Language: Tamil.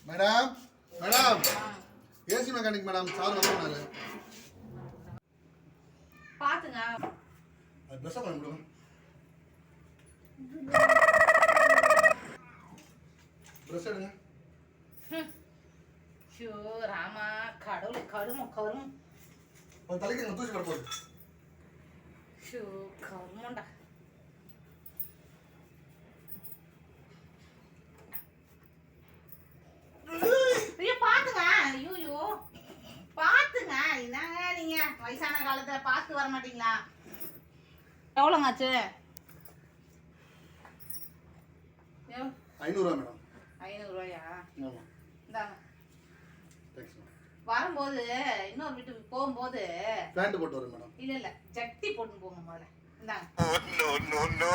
Madam madam AC mechanic madam sir வந்தாரு பாத்துங்க அது பிரஷ் பண்ண முடியும் பிரஷ் எடுங்க ஷோ ராமா கடவுளே கருமம் கருமம் ஒரு தலைக்கு எங்க தூசி வர போகுது ஷோ கருமண்டா ஐயோ பாத்துங்க ஐயோ பாத்துங்க என்னங்க நீங்க வயசான காலத்துல பார்த்து வர மாட்டீங்களா எவ்வளோங்க ஆச்சு 500 ரூபா மேடம் 500 ரூபாயா ஆமா இந்தாங்க தேங்க்ஸ் மேடம் வரும்போது இன்னொரு வீட்டுக்கு போகும்போது பேண்ட் போட்டு வரேன் மேடம் இல்ல ஜட்டி போட்டு போங்க முதல்ல இந்தாங்க no.